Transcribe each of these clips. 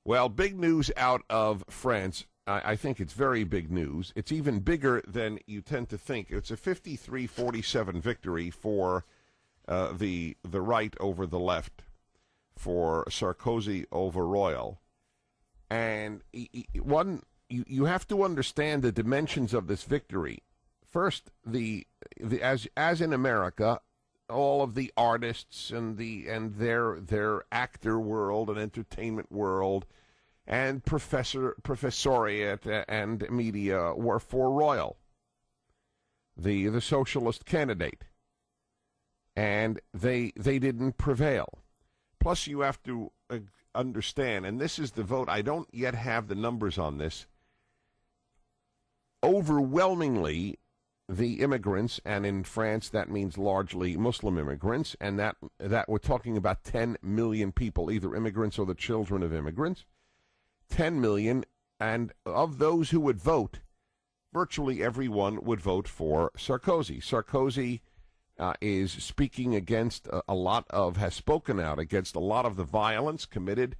Well, big news out of France. I think it's very big news. It's even bigger than you tend to think. It's a 53-47 victory for the right over the left, for Sarkozy over Royal. And you have to understand the dimensions of this victory. First, as in America, all of the artists and their actor world and entertainment world and professoriate and media were for Royal, the socialist candidate, and they didn't prevail. Plus, you have to understand, and this is the vote. I don't yet have the numbers on this. Overwhelmingly, the immigrants, and in France that means largely Muslim immigrants, and that we're talking about 10 million people, either immigrants or the children of immigrants, 10 million, and of those who would vote, virtually everyone would vote for Sarkozy. Sarkozy is speaking against has spoken out against a lot of the violence committed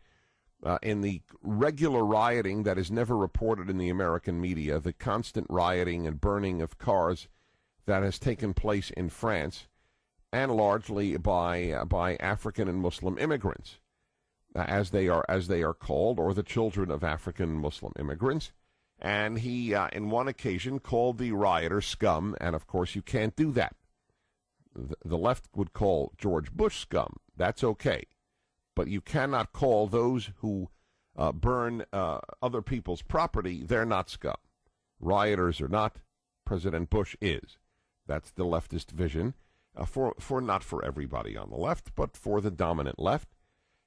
in the regular rioting that is never reported in the American media, the constant rioting and burning of cars that has taken place in France, and largely by African and Muslim immigrants, as they are called, or the children of African and Muslim immigrants. And he, in one occasion, called the rioters scum, and of course you can't do that. The left would call George Bush scum. That's okay. But you cannot call those who burn other people's property, they're not scum. Rioters are not. President Bush is. That's the leftist vision, for not for everybody on the left, but for the dominant left.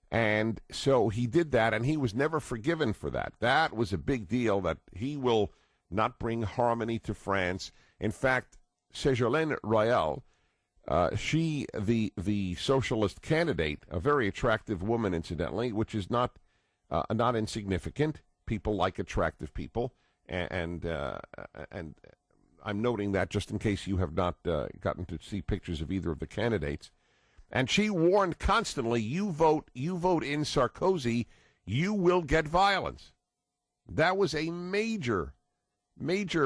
And so he did that, and he was never forgiven for that. That was a big deal, that he will not bring harmony to France. In fact, Ségolène Royal, she, the socialist candidate, a very attractive woman, incidentally, which is not insignificant. People like attractive people, and I'm noting that just in case you have not gotten to see pictures of either of the candidates. And she warned constantly: you vote in Sarkozy, you will get violence. That was a major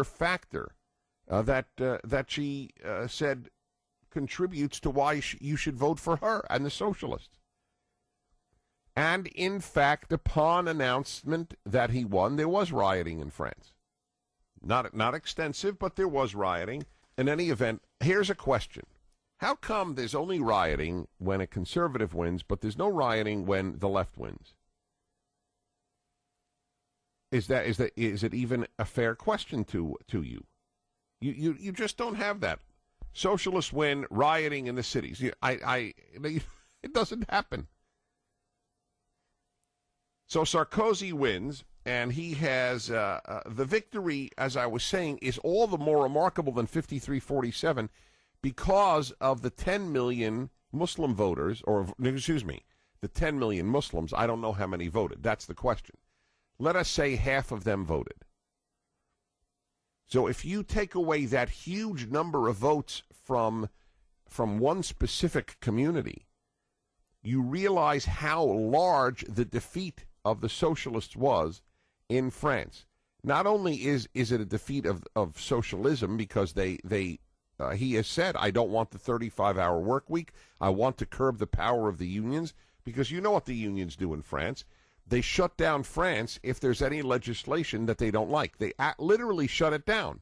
factor that she said contributes to why you should vote for her and the socialists. And in fact, upon announcement that he won, there was rioting in France. Not extensive, but there was rioting. In any event, here's a question. How come there's only rioting when a conservative wins, but there's no rioting when the left wins? Is it even a fair question to you? You just don't have that. Socialists win, rioting in the cities. It doesn't happen. So Sarkozy wins, and he has the victory, as I was saying, is all the more remarkable than 53-47 because of the 10 million Muslim voters, the 10 million Muslims. I don't know how many voted. That's the question. Let us say half of them voted. So if you take away that huge number of votes from one specific community, you realize how large the defeat of the socialists was in France. Not only is it a defeat of socialism, because he has said, I don't want the 35-hour work week. I want to curb the power of the unions, because you know what the unions do in France. They shut down France if there's any legislation that they don't like. They literally shut it down.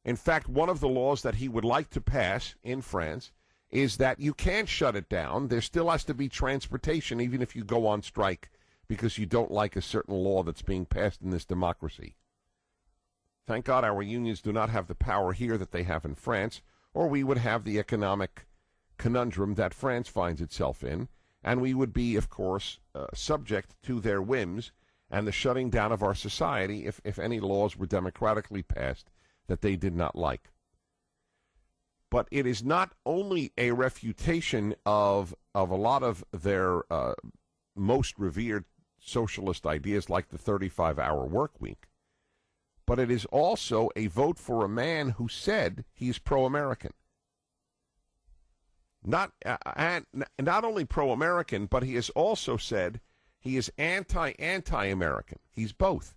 In fact, one of the laws that he would like to pass in France is that you can't shut it down. There still has to be transportation, even if you go on strike, because you don't like a certain law that's being passed in this democracy. Thank God our unions do not have the power here that they have in France, or we would have the economic conundrum that France finds itself in, and we would be, of course, subject to their whims and the shutting down of our society if any laws were democratically passed that they did not like. But it is not only a refutation of a lot of their most revered socialist ideas, like the 35-hour work week, but it is also a vote for a man who said he's pro-American. Not only pro-American, but he has also said He is anti-American. He's both.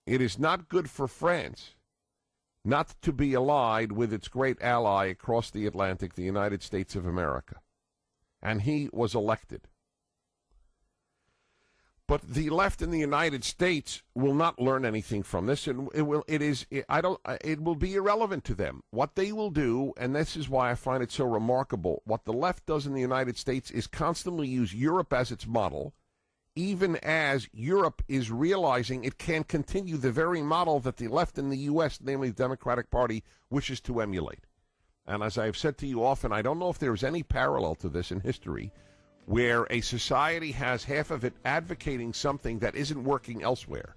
It is not good for France not to be allied with its great ally across the Atlantic, the United States of America. And he was elected. But the left in the United States will not learn anything from this, and it will be irrelevant to them. What they will do, and this is why I find it so remarkable, what the left does in the United States is constantly use Europe as its model, even as Europe is realizing it can't continue the very model that the left in the U.S., namely the Democratic Party, wishes to emulate. And as I've said to you often, I don't know if there's any parallel to this in history, where a society has half of it advocating something that isn't working elsewhere.